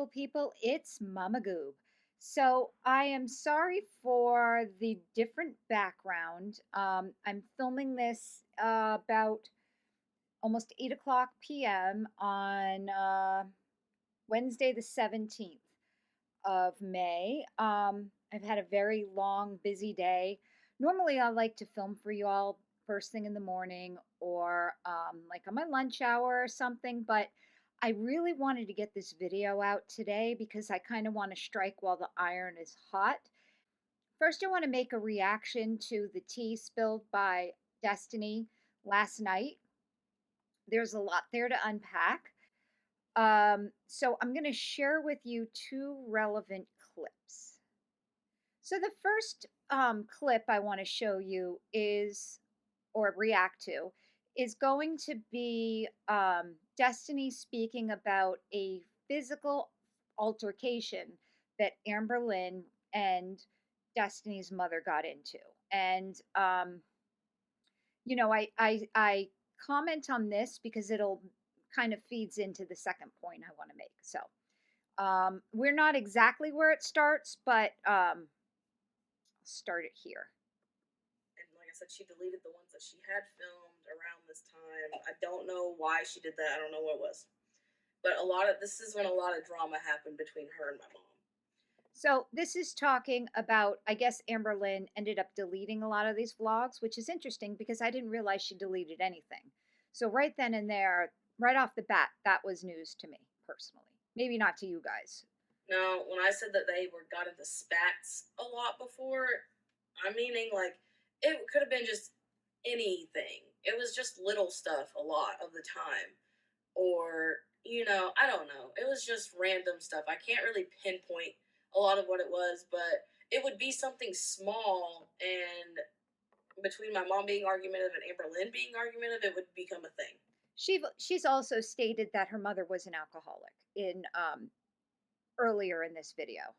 beautiful people. It's Mama Goob. So I am sorry for the different background. I'm filming this about almost 8 o'clock p.m. on Wednesday, the 17th of May. I've had a very long, busy day. Normally, I like to film for you all first thing in the morning or like on my lunch hour or something, but I really wanted to get this video out today because I kind of want to strike while the iron is hot. First, I want to make a reaction to the tea spilled by Destiny last night. There's a lot there to unpack. So I'm going to share with you two relevant clips. So the first clip I want to show you is, or react to, is going to be Destiny speaking about a physical altercation that Amber Lynn and Destiny's mother got into. And I comment on this because it'll kind of feeds into the second point I want to make. So we're not exactly where it starts, but I'll start it here. And like I said, she deleted the ones that she had filmed around this time. I don't know why she did that. I don't know what it was. But this is when a lot of drama happened between her and my mom. So this is talking about, I guess Amber Lynn ended up deleting a lot of these vlogs, which is interesting because I didn't realize she deleted anything. So right then and there, right off the bat, that was news to me personally. Maybe not to you guys. Now, when I said that they got into spats a lot before, I'm meaning like it could have been just anything. It was just little stuff a lot of the time. Or, I don't know. It was just random stuff. I can't really pinpoint a lot of what it was, but it would be something small, and between my mom being argumentative and Amber Lynn being argumentative, it would become a thing. She's also stated that her mother was an alcoholic in earlier in this video.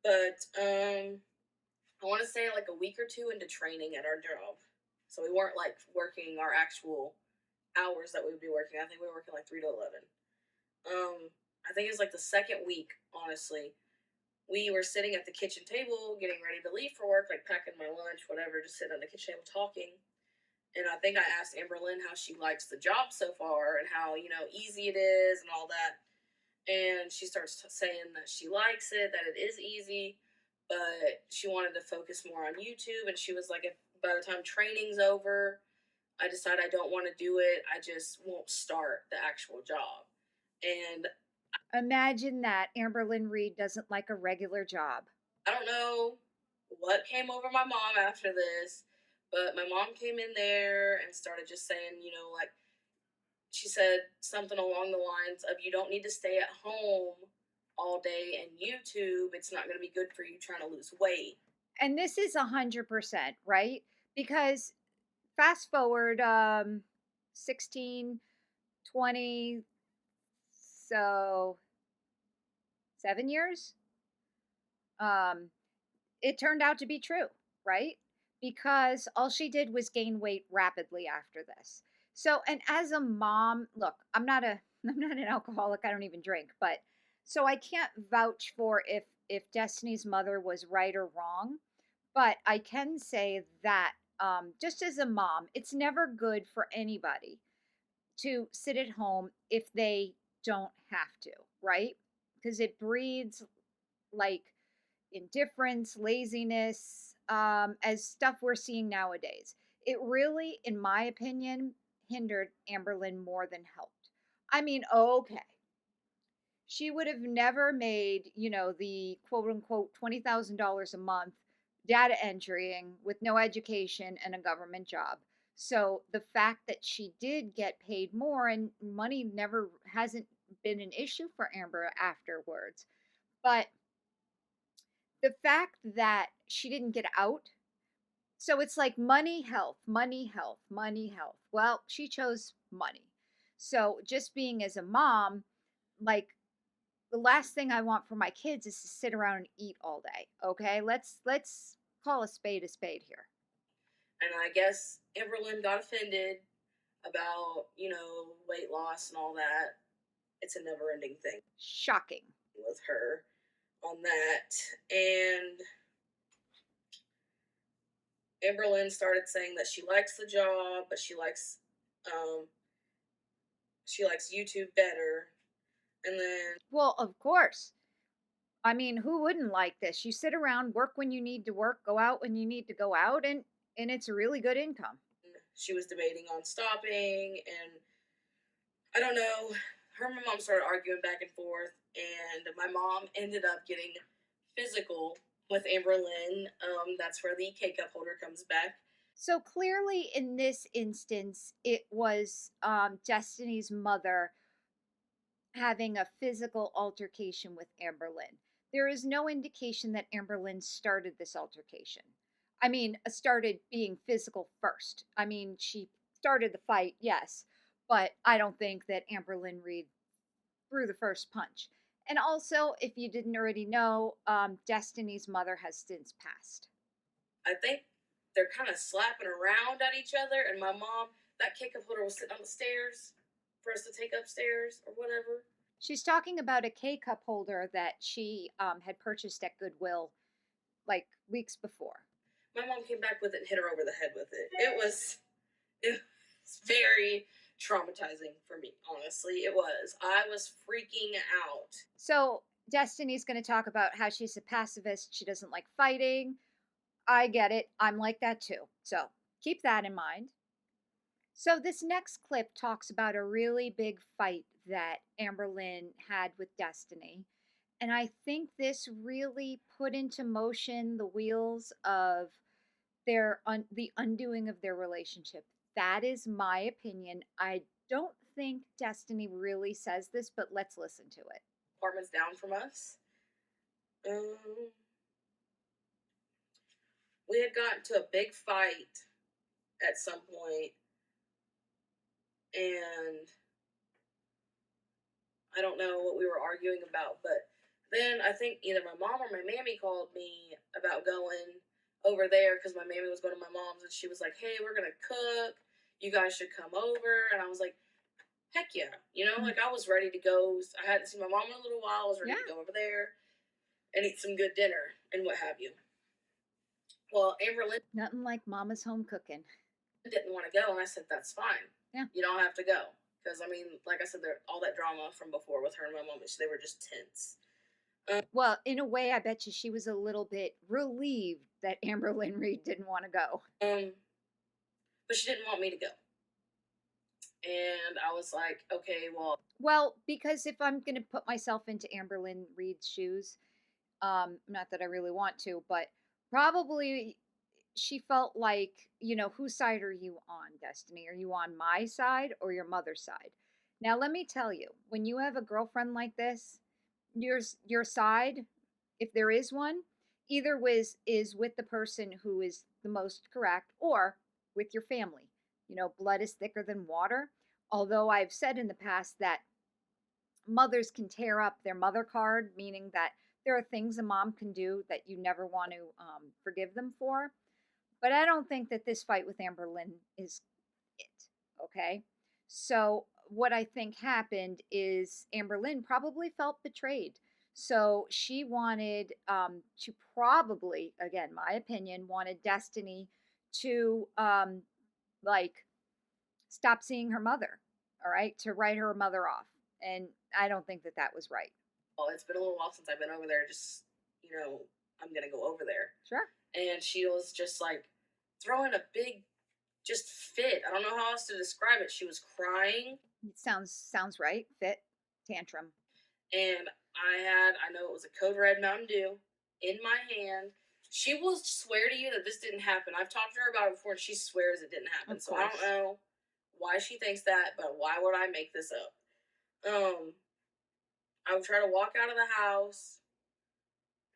But I want to say like a week or two into training at our job, so we weren't like working our actual hours that we would be working. I think we were working like 3 to 11. I think it's like the second week, honestly. We were sitting at the kitchen table getting ready to leave for work, like packing my lunch, whatever, just sitting at the kitchen table talking. And I think I asked Amber Lynn how she likes the job so far and how, easy it is and all that. And she starts saying that she likes it, that it is easy, but she wanted to focus more on YouTube. And she was like, if by the time training's over, I decide I don't want to do it, I just won't start the actual job. And imagine that Amber Lynn Reed doesn't like a regular job. I don't know what came over my mom after this, but my mom came in there and started just saying, like, she said something along the lines of, you don't need to stay at home all day and YouTube. It's not going to be good for you trying to lose weight. And this is 100%, right? Because fast forward 16, 20, so 7 years. It turned out to be true, right? Because all she did was gain weight rapidly after this. So, and as a mom, look, I'm not an alcoholic. I don't even drink, but so I can't vouch for if Destiny's mother was right or wrong, but I can say that just as a mom, it's never good for anybody to sit at home if they don't have to, right? Because it breeds like indifference, laziness, as stuff we're seeing nowadays. It really, in my opinion, hindered Amber Lynn more than helped. I mean, okay. She would have never made, the quote unquote $20,000 a month data entering with no education and a government job. So the fact that she did get paid more and money never hasn't been an issue for Amber afterwards. But the fact that she didn't get out, so it's like money, health, money, health, money, health. Well, she chose money. So just being as a mom, like the last thing I want for my kids is to sit around and eat all day. Okay, let's call a spade here. And I guess Amber Lynn got offended about, weight loss and all that. it's a never ending thing Shocking. with her on that. And Amberlynn started saying that she likes the job, but um she likes YouTube better. And then Well, of course. I mean, who wouldn't like this? You sit around, work when you need to work, go out when you need to go out, and it's a really good income. she was debating on stopping, and I don't know. Her and my mom started arguing back and forth, and my mom ended up getting physical with Amberlynn. That's where the K cup holder comes back. So clearly, in this instance, it was Destiny's mother having a physical altercation with Amberlynn. There is no indication that Amberlynn started this altercation. I mean, started being physical first. I mean, she started the fight, yes, but I don't think that Amberlynn Reed threw the first punch. And also, if you didn't already know, Destiny's mother has since passed. I think they're kind of slapping around at each other, and my mom, that K cup holder was sitting on the stairs for us to take upstairs or whatever. She's talking about a K cup holder that she had purchased at Goodwill like weeks before. My mom came back with it and hit her over the head with it. It was very traumatizing for me, honestly. It was. I was freaking out. So Destiny's going to talk about how she's a pacifist. She doesn't like fighting. I get it. I'm like that too. So keep that in mind. So this next clip talks about a really big fight that Amberlynn had with Destiny. And I think this really put into motion the wheels of the undoing of their relationship. That is my opinion. I don't think Destiny really says this, but let's listen to it. Apartments down from us. Um, we had gotten to a big fight at some point, and I don't know what we were arguing about, but then I think either my mom or my mammy called me about going over there because my mammy was going to my mom's, and she was like, "Hey, we're gonna cook. You guys should come over." And I was like, "Heck yeah!" Like I was ready to go. I hadn't seen my mom in a little while. I was ready Yeah. to go over there and eat some good dinner and what have you. Well, Amberlynn Nothing like mama's home cooking. didn't want to go, and I said, "That's fine. Yeah. You don't have to go." Because I mean, like I said, all that drama from before with her and my mom, they were just tense. Well, in a way, I bet you she was a little bit relieved that Amberlynn Reed didn't want to go. But she didn't want me to go, and I was like, "Okay, well." Well, because if I'm going to put myself into Amberlynn Reed's shoes, not that I really want to, but probably she felt like, whose side are you on, Destiny? Are you on my side or your mother's side? Now, let me tell you, when you have a girlfriend like this, your side, if there is one, either is with the person who is the most correct or with your family. Blood is thicker than water. Although I've said in the past that mothers can tear up their mother card, meaning that there are things a mom can do that you never want to forgive them for. But I don't think that this fight with Amber Lynn is it. Okay. So, what I think happened is Amber Lynn probably felt betrayed. So, she wanted to probably, again, my opinion, wanted Destiny to like stop seeing her mother. All right. To write her mother off. And I don't think that that was right. Well, it's been a little while since I've been over there. Just I'm gonna go over there, Sure. and she was just like throwing a big just fit. I don't know how else to describe it. She was crying. It sounds right. Fit tantrum. And I know it was a Code Red Mountain Dew in my hand. She will swear to you that this didn't happen. I've talked to her about it before, and she swears it didn't happen. Of So I don't course. know why she thinks that, but why would I make this up? I would try to walk out of the house,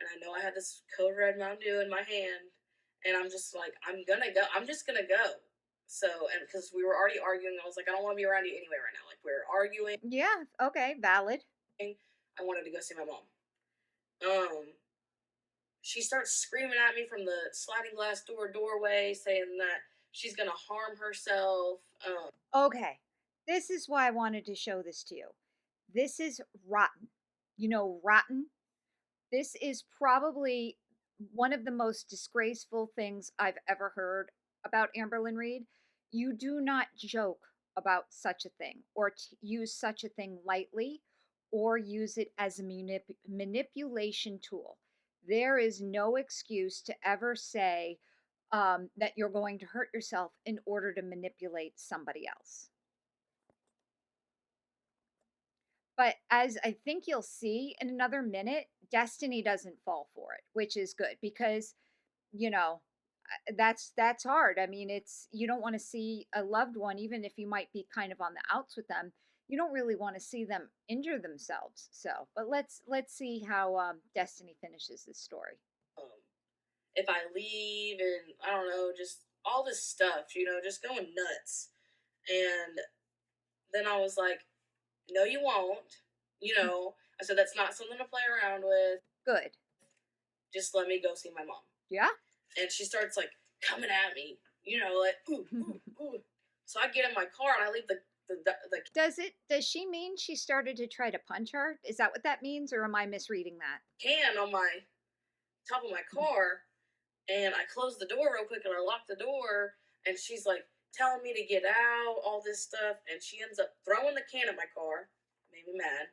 and I know I had this Code Red Mountain Dew in my hand, and I'm just like, I'm gonna go. I'm just gonna go. So, and because we were already arguing, I was like, I don't want to be around you anyway right now. Like we're arguing. Yeah. Okay. Valid. I wanted to go see my mom. Um, she starts screaming at me from the sliding glass doorway, saying that she's gonna harm herself. Okay. This is why I wanted to show this to you. This is rotten. You know, rotten. This is probably one of the most disgraceful things I've ever heard about Amberlyn Reed. You do not joke about such a thing or use such a thing lightly or use it as a manipulation tool. There is no excuse to ever say that you're going to hurt yourself in order to manipulate somebody else. But as I think you'll see in another minute, Destiny doesn't fall for it, which is good because, you know, that's hard. I mean, it's you don't want to see a loved one even if you might be kind of on the outs with them. You don't really want to see them injure themselves. So, but let's see how Destiny finishes this story. Um, if I leave and I don't know, just all this stuff, just going nuts. And then I was like, no, you won't. I said, that's not something to play around with. Good. Just let me go see my mom. Yeah. And she starts like coming at me, like, ooh, ooh, ooh. So I get in my car and I leave the Does she mean she started to try to punch her? Is that what that means or am I misreading that? can on my top of my car, and I close the door real quick and I lock the door, and she's like telling me to get out, all this stuff, and she ends up throwing the can at my car, made me mad.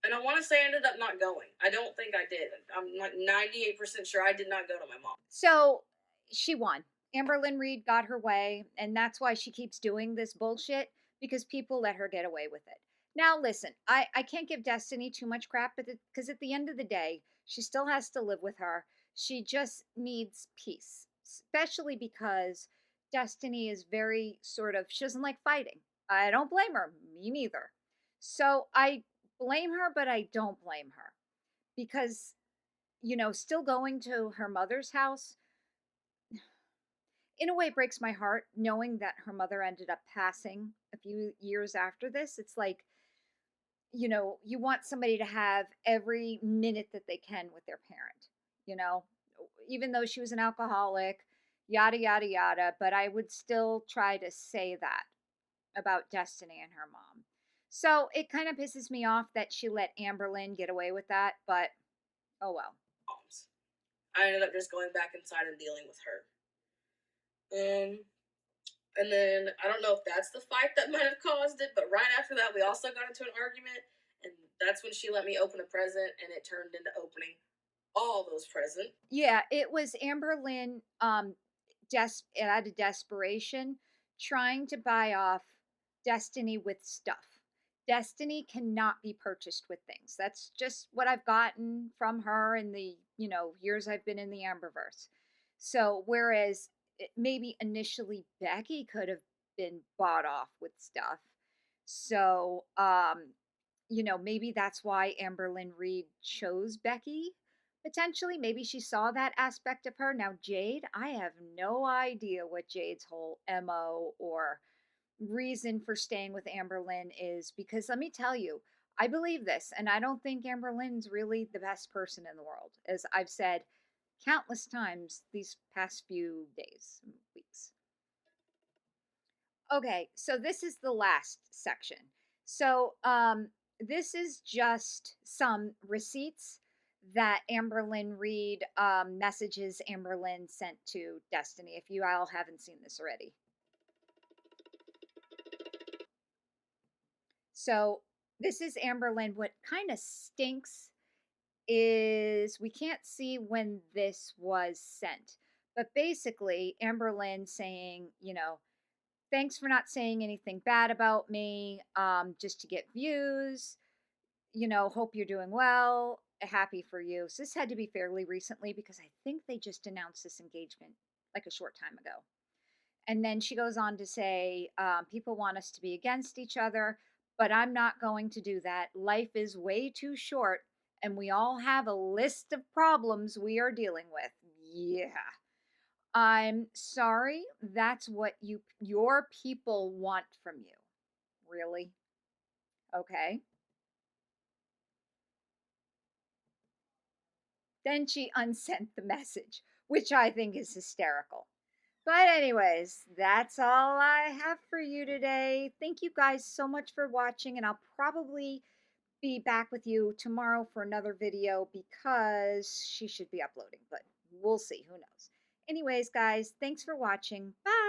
And I want to say I ended up not going. I don't think I did. I'm like 98% sure I did not go to my mom. So she won. Amberlyn Reed got her way, and that's why she keeps doing this bullshit because people let her get away with it. Now, listen, I can't give Destiny too much crap because at the end of the day, she still has to live with her. She just needs peace, especially because Destiny is very sort of, she doesn't like fighting. I don't blame her. Me neither. So I blame her, but I don't blame her because, still going to her mother's house in a way breaks my heart knowing that her mother ended up passing a few years after this. It's like, you want somebody to have every minute that they can with their parent, you know, even though she was an alcoholic, yada, yada, yada. But I would still try to say that about Destiny and her mom. So it kind of pisses me off that she let Amberlyn get away with that, but oh well. Moms. I ended up just going back inside and dealing with her. And then I don't know if that's the fight that might have caused it, but right after that, we also got into an argument, and that's when she let me open a present, and it turned into opening all those presents. Yeah, it was Amberlyn out of desperation trying to buy off Destiny with stuff. Destiny cannot be purchased with things. That's just what I've gotten from her in the, years I've been in the Amberverse. So whereas maybe initially Becky could have been bought off with stuff. So maybe that's why Amberlyn Reed chose Becky. Potentially, maybe she saw that aspect of her. Now, Jade, I have no idea what Jade's whole MO or reason for staying with Amberlyn is because let me tell you, I believe this, and I don't think Amberlyn's really the best person in the world, as I've said countless times these past few days, weeks. Okay, so this is the last section. So, this is just some receipts that Amberlyn Reed messages Amberlyn sent to Destiny. If you all haven't seen this already, so this is Amberlyn. What kind of stinks is we can't see when this was sent, but basically Amberlyn saying, thanks for not saying anything bad about me, just to get views. Hope you're doing well. Happy for you. So this had to be fairly recently because I think they just announced this engagement like a short time ago. And then she goes on to say, people want us to be against each other, but I'm not going to do that. Life is way too short, and we all have a list of problems we are dealing with. Yeah. I'm sorry, that's what your people want from you. Really? Okay. Then she unsent the message, which I think is hysterical. But anyways, that's all I have for you today. Thank you guys so much for watching, and I'll probably be back with you tomorrow for another video because she should be uploading, but we'll see. Who knows? Anyways, guys, thanks for watching. Bye.